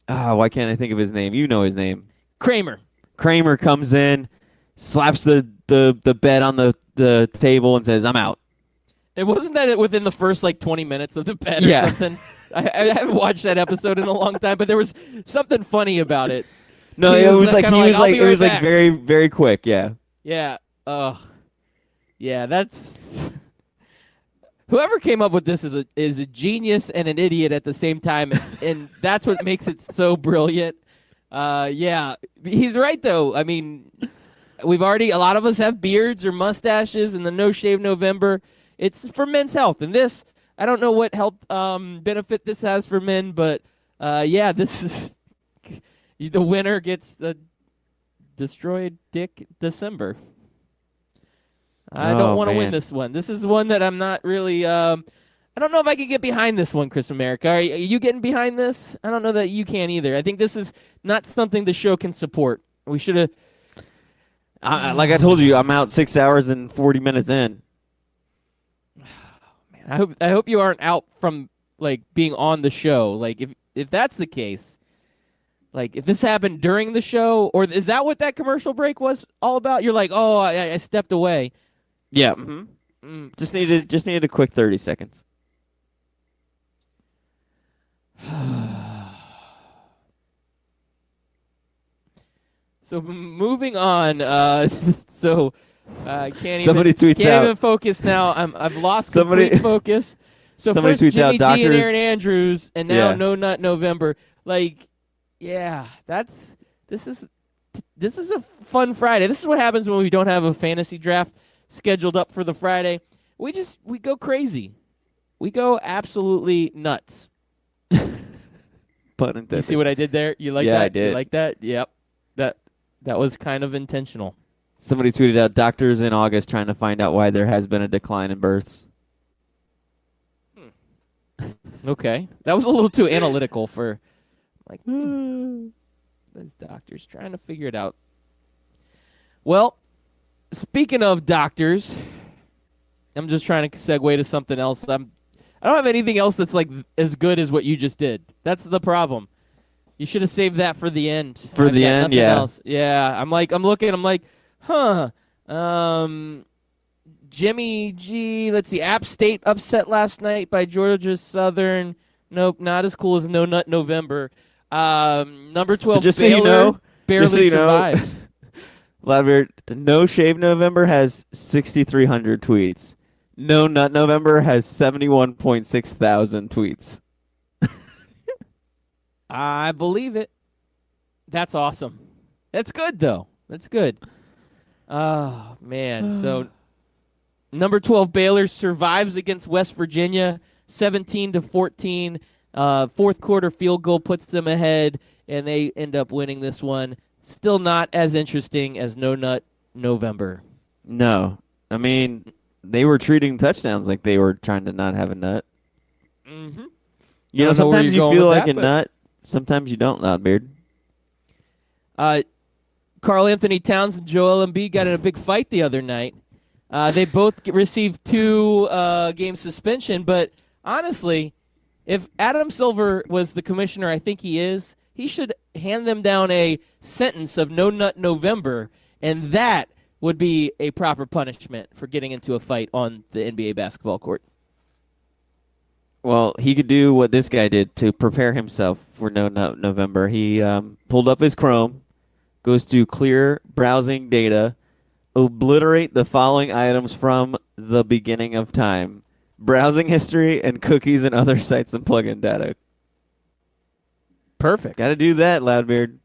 S5: why can't I think of his name? You know his name.
S6: Kramer.
S5: Kramer comes in, slaps the bed on the table and says, "I'm out."
S6: It wasn't that within the first 20 minutes of the bed or something. I haven't watched that episode in a long time, but there was something funny about it.
S5: No, it was very, very quick. Yeah.
S6: Yeah. Yeah. That's whoever came up with this is a genius and an idiot at the same time, and that's what makes it so brilliant. Yeah, he's right though. I mean, a lot of us have beards or mustaches, and the No Shave November, it's for men's health. And this, I don't know what health benefit this has for men, but yeah, this is the winner gets the Destroyed Dick December. I don't want to win this one. This is one that I'm not really I don't know if I can get behind this one, Chris America. Are you getting behind this? I don't know that you can either. I think this is not something the show can support. We should have.
S5: Like I told you, I'm out 6 hours and 40 minutes in.
S6: Man, I hope you aren't out from like being on the show. Like if that's the case, like if this happened during the show, or is that what that commercial break was all about? You're like, oh, I stepped away.
S5: Yeah. Mm-hmm. Just needed a quick 30 seconds.
S6: So moving on. So can't
S5: Somebody
S6: even
S5: tweets
S6: can't
S5: out.
S6: even focus now. I've lost
S5: Somebody-
S6: complete focus. So
S5: somebody
S6: first
S5: tweets
S6: Jimmy
S5: out,
S6: G
S5: doctors-
S6: and Aaron Andrews, and now
S5: Yeah.
S6: No Nut November. Like, yeah, this is a fun Friday. This is what happens when we don't have a fantasy draft scheduled up for the Friday. We go crazy. We go absolutely nuts.
S5: Pun intended.
S6: You see what I did there? You like
S5: Yeah,
S6: that?
S5: I did.
S6: You like that? Yep. That was kind of intentional.
S5: Somebody tweeted out, doctors in August trying to find out why there has been a decline in births.
S6: Okay. That was a little too analytical for like those doctors trying to figure it out. Well, speaking of doctors, I'm just trying to segue to something else. I don't have anything else that's like as good as what you just did. That's the problem. You should have saved that for the end.
S5: For
S6: I've
S5: the
S6: got
S5: end,
S6: nothing
S5: yeah.
S6: else. Yeah, I'm like, huh. Jimmy G, let's see, App State upset last night by Georgia Southern. Nope, not as cool as No Nut November. Number 12,
S5: just so
S6: Baylor
S5: you know,
S6: barely
S5: just so you know,
S6: survives.
S5: Loudbeard, No Shave November has 6,300 tweets. No Nut November has 71.6 thousand tweets.
S6: I believe it. That's awesome. That's good, though. That's good. Oh, man. So, number 12, Baylor survives against West Virginia, 17-14. Fourth quarter field goal puts them ahead, and they end up winning this one. Still not as interesting as No Nut November.
S5: No. I mean, they were treating touchdowns like they were trying to not have a nut.
S6: Mm-hmm.
S5: You know,
S6: Don't know where
S5: sometimes
S6: you're
S5: you
S6: going
S5: feel
S6: with
S5: like
S6: that,
S5: a
S6: but-
S5: nut. Sometimes you don't, Loudbeard.
S6: Karl Anthony Towns and Joel Embiid got in a big fight the other night. They both received 2 game suspension, but honestly, if Adam Silver was the commissioner, I think he is, he should hand them down a sentence of No Nut November, and that would be a proper punishment for getting into a fight on the NBA basketball court.
S5: Well, he could do what this guy did to prepare himself for No Nut November. He pulled up his Chrome, goes to clear browsing data, obliterate the following items from the beginning of time: browsing history and cookies and other sites and plugin data.
S6: Perfect.
S5: Got to do that, Loudbeard.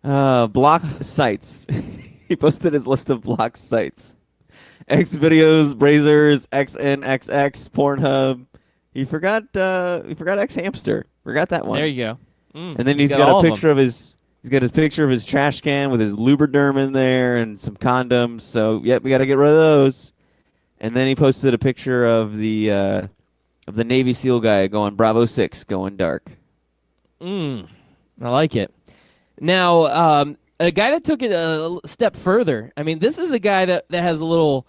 S5: Blocked sites. He posted his list of blocked sites. X videos, Brazers, XNXX, Pornhub. He forgot X Hamster. Forgot that one.
S6: There you go.
S5: And then he's
S6: got
S5: got
S6: all
S5: a
S6: of
S5: picture of his. He's got his picture of his trash can with his Lubriderm in there and some condoms. So yep, we got to get rid of those. And then he posted a picture of the Navy SEAL guy going Bravo 6, going dark.
S6: I like it. Now, a guy that took it a step further. I mean, this is a guy that has a little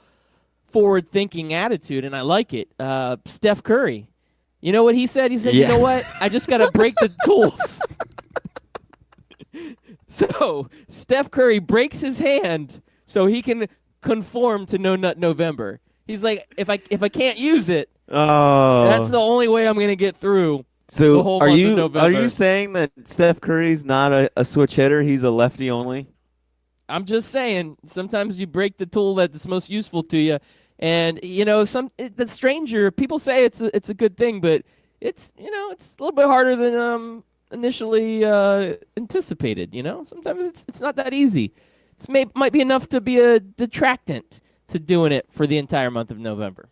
S6: forward-thinking attitude, and I like it. Steph Curry. You know what he said? He said,
S5: Yeah.
S6: you know what? I just got to break the tools. So, Steph Curry breaks his hand so he can conform to No Nut November. He's like, if I can't use it,
S5: Oh,
S6: that's the only way I'm going to get through the
S5: so
S6: whole
S5: are
S6: month of
S5: you
S6: November.
S5: saying that Steph Curry's not a switch hitter? He's a lefty only.
S6: I'm just saying, sometimes you break the tool that's most useful to you, and you know, the stranger. People say it's a good thing, but it's it's a little bit harder than initially anticipated. You know, sometimes it's not that easy. Might be enough to be a detractant to doing it for the entire month of November.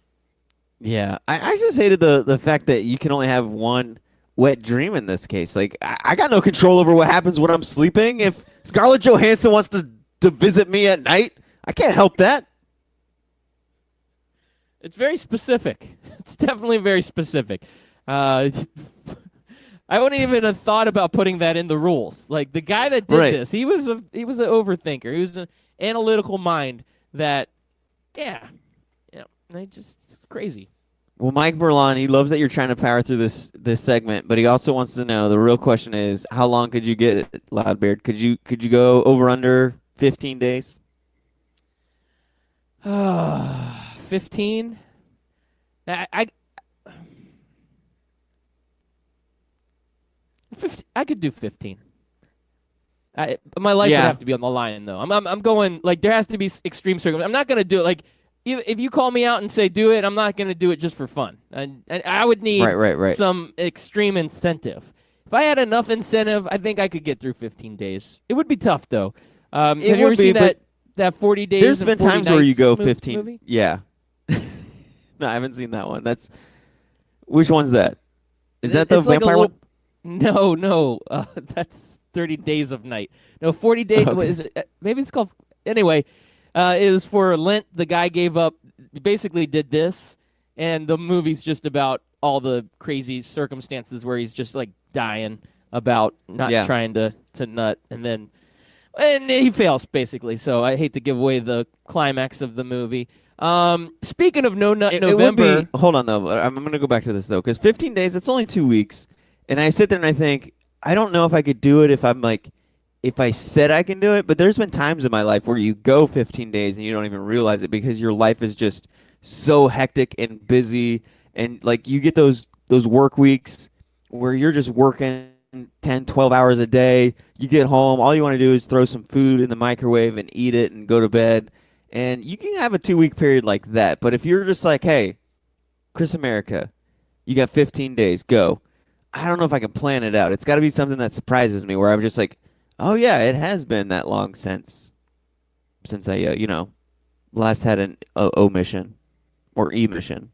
S5: Yeah, I just hated the fact that you can only have one wet dream in this case. Like, I got no control over what happens when I'm sleeping. If Scarlett Johansson wants to visit me at night, I can't help that.
S6: It's very specific. It's definitely very specific. I wouldn't even have thought about putting that in the rules. Like the guy that did this, he was an overthinker. He was an analytical mind that, it's crazy.
S5: Well, Mike Berlon, he loves that you're trying to power through this segment, but he also wants to know, the real question is, how long could you get it, Loudbeard? Could you go over under 15 days?
S6: 15? I could do 15. My life would have to be on the line, though. I'm going, like, there has to be extreme circumstances. I'm not going to do it. Like, if you call me out and say do it, I'm not going to do it just for fun. And I would need some extreme incentive. If I had enough incentive, I think I could get through 15 days. It would be tough, though. Have you ever seen that 40 days
S5: There's
S6: and
S5: been
S6: 40
S5: times where you go
S6: nights
S5: 15.
S6: movie?
S5: Yeah. No, I haven't seen that one. Which one's that? Is that the
S6: It's like
S5: vampire one?
S6: No. That's 30 Days of Night. No, 40 Days.
S5: Okay.
S6: What is it? Maybe it's called. Anyway, it was for Lent. The guy gave up. Basically, did this, and the movie's just about all the crazy circumstances where he's just like dying about not trying to nut, and he fails basically. So I hate to give away the climax of the movie. Speaking of No Nut November,
S5: hold on though. I'm going to go back to this though, because 15 days. It's only 2 weeks, and I sit there and I think, I don't know if I could do it if I said I can do it, but there's been times in my life where you go 15 days and you don't even realize it because your life is just so hectic and busy, and like you get those work weeks where you're just working 10, 12 hours a day. You get home, all you want to do is throw some food in the microwave and eat it and go to bed, and you can have a 2-week period like that. But if you're just like, hey, Chris America, you got 15 days, go. I don't know if I can plan it out. It's got to be something that surprises me where I'm just like, oh, yeah, it has been that long since I, last had an omission or emission.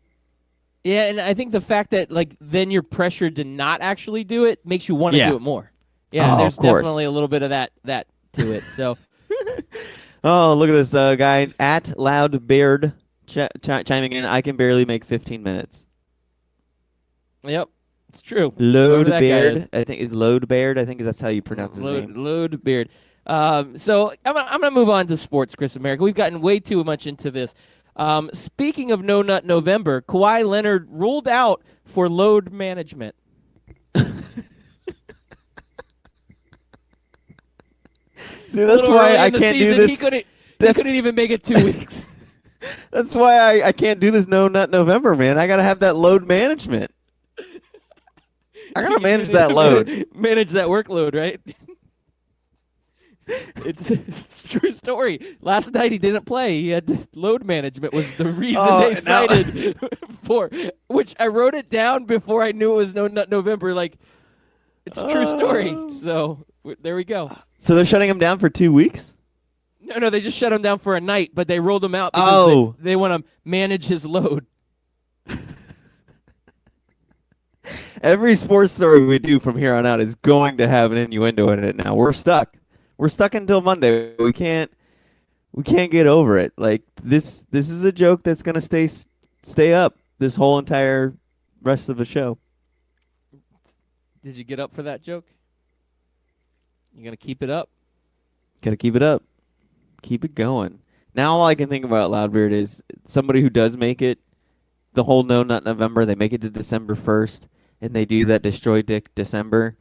S6: yeah, and I think the fact that like then you're pressured to not actually do it makes you want to do it more. Yeah, there's definitely a little bit of that to it. So,
S5: oh, look at this guy at Loudbeard chiming in. I can barely make 15 minutes.
S6: Yep. It's true.
S5: Loadbeard, I think is Loadbeard. I think that's how you pronounce his name.
S6: Loadbeard. So I'm gonna move on to sports, Chris America. We've gotten way too much into this. Speaking of No Nut November, Kawhi Leonard ruled out for load management.
S5: See, that's why I can't do this.
S6: He couldn't even make it 2 weeks.
S5: That's why I can't do this No Nut November, man. I gotta have that load management. I gotta manage that load.
S6: Manage that workload, right? It's a true story. Last night he didn't play. He had load management was the reason they cited for, which I wrote it down before I knew it was No Nut November. Like, it's a true story. So there we go.
S5: So they're shutting him down for 2 weeks?
S6: No, they just shut him down for a night, but they rolled him out because they want to manage his load.
S5: Every sports story we do from here on out is going to have an innuendo in it now. We're stuck. We're stuck until Monday. We can't get over it. Like this is a joke that's going to stay up this whole entire rest of the show.
S6: Did you get up for that joke? You going to keep it up?
S5: Got to keep it up. Keep it going. Now all I can think about, Loudbeard, is somebody who does make it the whole No Nut November. They make it to December 1st. And they do that Destroy Dick December.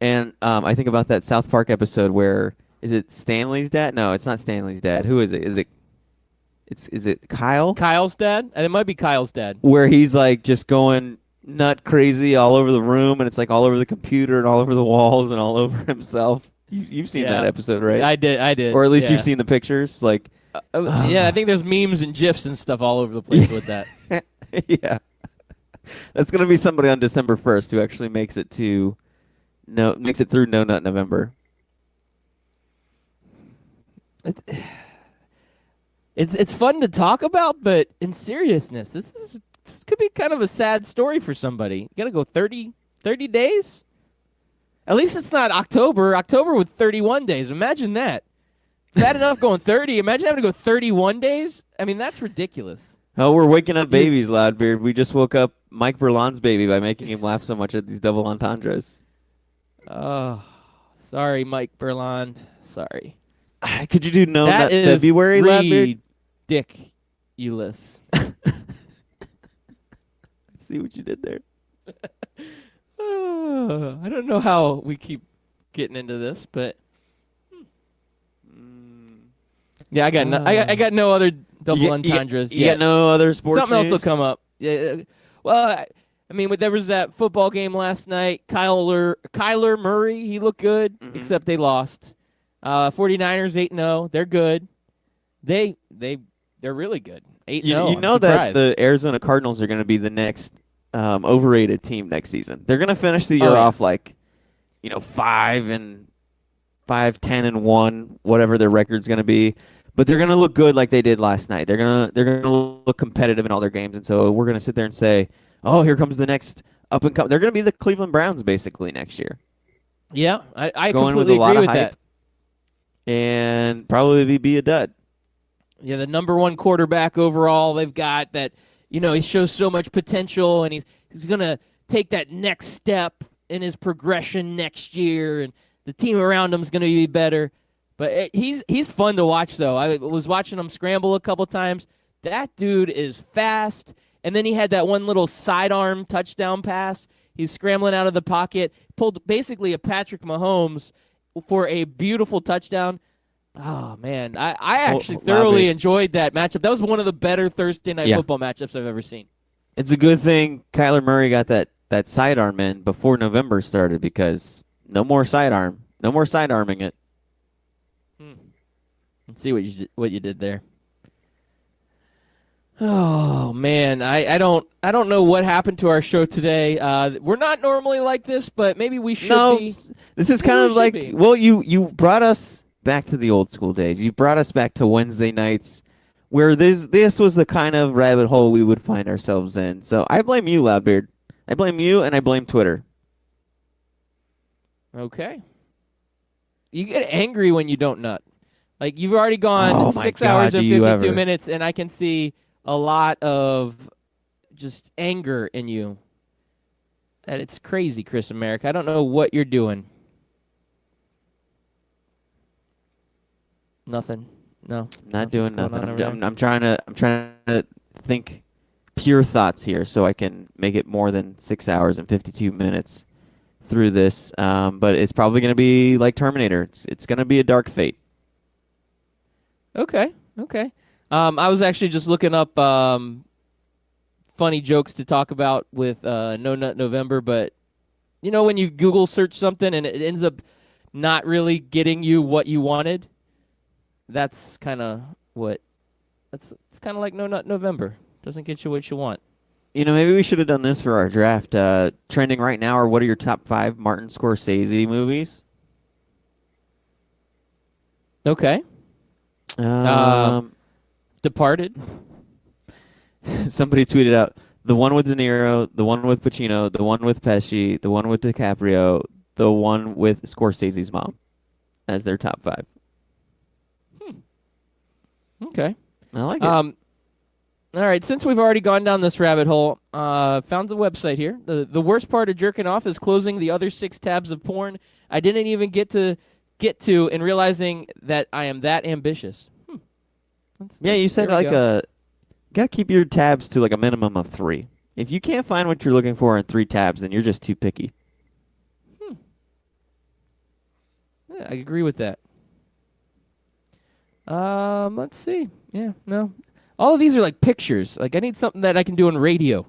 S5: And I think about that South Park episode where, is it Stanley's dad? No, it's not Stanley's dad. Who is it? Is it Kyle?
S6: Kyle's dad? It might be Kyle's dad.
S5: Where he's like just going nut crazy all over the room, and it's like all over the computer and all over the walls and all over himself. You've seen that episode, right?
S6: I did.
S5: Or at least you've seen the pictures. Like,
S6: yeah, I think there's memes and GIFs and stuff all over the place with that.
S5: Yeah. That's going to be somebody on December 1st who actually makes it through No Nut November.
S6: It's fun to talk about, but in seriousness, this could be kind of a sad story for somebody. You got to go 30 days? At least it's not October. October with 31 days. Imagine that. Bad enough going 30. Imagine having to go 31 days. I mean, that's ridiculous.
S5: Oh, we're waking up babies, Loudbeard. We just woke up Mike Berlon's baby by making him laugh so much at these double entendres.
S6: Oh, sorry, Mike Berlon. Sorry.
S5: Could you do no
S6: that is
S5: February, Loudbeard?
S6: ridiculous.
S5: See what you did there.
S6: I don't know how we keep getting into this, but yeah, I got I got no other double entendres.
S5: You got no other sports
S6: Something else
S5: news?
S6: will come up. Yeah. Well, I mean, there was that football game last night. Kyler Murray, he looked good, except they lost. 49ers 8-0. They're good. They're really good. 8-0.
S5: You know that the Arizona Cardinals are going to be the next overrated team next season. They're going to finish the year off like, 5-10-1, whatever their record's going to be. But they're going to look good like they did last night. They're going to look competitive in all their games, and so we're going to sit there and say, "Oh, here comes the next up and come." They're going to be the Cleveland Browns basically next year.
S6: Yeah, I
S5: Going with
S6: completely
S5: a lot
S6: agree
S5: of
S6: with
S5: hype,
S6: that.
S5: and probably be a dud.
S6: Yeah, the number one quarterback overall. They've got that. He shows so much potential, and he's going to take that next step in his progression next year, and the team around him is going to be better. But he's fun to watch, though. I was watching him scramble a couple times. That dude is fast. And then he had that one little sidearm touchdown pass. He's scrambling out of the pocket, pulled basically a Patrick Mahomes for a beautiful touchdown. Oh, man. I actually thoroughly enjoyed that matchup. That was one of the better Thursday Night Football matchups I've ever seen.
S5: It's a good thing Kyler Murray got that sidearm in before November started, because no more sidearm. No more sidearming it.
S6: Let's see what you did there. Oh man, I don't know what happened to our show today. We're not normally like this, but maybe we should be.
S5: This is kind of like you brought us back to the old school days. You brought us back to Wednesday nights, where this was the kind of rabbit hole we would find ourselves in. So I blame you, Loudbeard. I blame you, and I blame Twitter.
S6: Okay. You get angry when you don't nut. Like, you've already gone 6 hours and 52 minutes, and I can see a lot of just anger in you. And it's crazy, Chris America. I don't know what you're doing. Nothing. No.
S5: Not doing nothing. I'm trying to think pure thoughts here so I can make it more than 6 hours and 52 minutes through this. But it's probably going to be like Terminator. It's going to be a dark fate.
S6: Okay. I was actually just looking up funny jokes to talk about with No Nut November, but when you Google search something and it ends up not really getting you what you wanted, that's kind of it's kind of like No Nut November. Doesn't get you what you want.
S5: Maybe we should have done this for our draft. Trending right now are what are your top 5 Martin Scorsese movies?
S6: Okay. Departed.
S5: Somebody tweeted out the one with De Niro, the one with Pacino, the one with Pesci, the one with DiCaprio, the one with Scorsese's mom as their top 5.
S6: Okay.
S5: I like it.
S6: All right, since we've already gone down this rabbit hole, found the website here. The worst part of jerking off is closing the other 6 tabs of porn I didn't even get to and realizing that I am that ambitious.
S5: Yeah, you said gotta keep your tabs to like a minimum of 3. If you can't find what you're looking for in 3 tabs, then you're just too picky.
S6: Yeah, I agree with that. Let's see. Yeah, no. All of these are like pictures. Like, I need something that I can do on radio.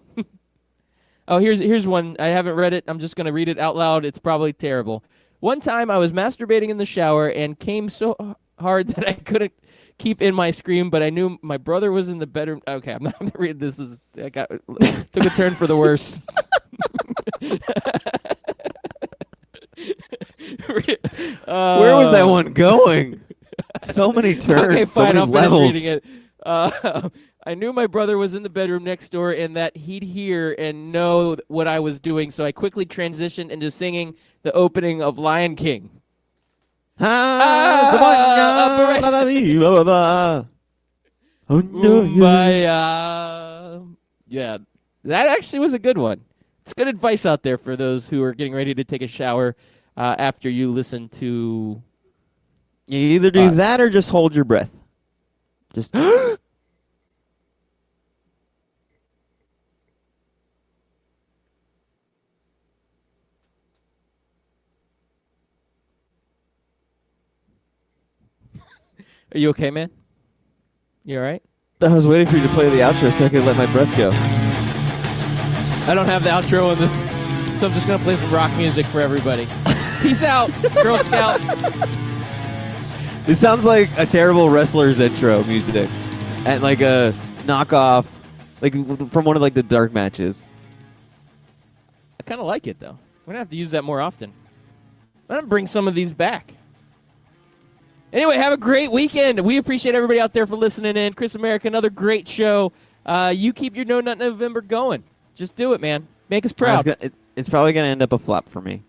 S6: Oh, here's one. I haven't read it. I'm just going to read it out loud. It's probably terrible. One time I was masturbating in the shower and came so hard that I couldn't keep in my scream, but I knew my brother was in the bedroom. Okay, I'm not going to read this. Took a turn for the worse.
S5: Where was that one going? So many turns,
S6: okay,
S5: so
S6: fine,
S5: many
S6: I'll finish
S5: levels.
S6: reading it. I knew my brother was in the bedroom next door and that he'd hear and know what I was doing, so I quickly transitioned into singing the opening of Lion King.
S5: Oh, no,
S6: Kumbaya. Yeah, that actually was a good one. It's good advice out there for those who are getting ready to take a shower after you listen to.
S5: You either do that or just hold your breath. Just.
S6: Are you okay, man? You all right?
S5: I was waiting for you to play the outro so I could let my breath go.
S6: I don't have the outro in this, so I'm just going to play some rock music for everybody. Peace out, Girl Scout.
S5: This sounds like a terrible wrestler's intro music. And like a knockoff, like from one of like the dark matches.
S6: I kind of like it, though. We're going to have to use that more often. I'm going to bring some of these back. Anyway, have a great weekend. We appreciate everybody out there for listening in. Chris America, another great show. You keep your No Nut November going. Just do it, man. Make us proud.
S5: It's probably going to end up a flop for me.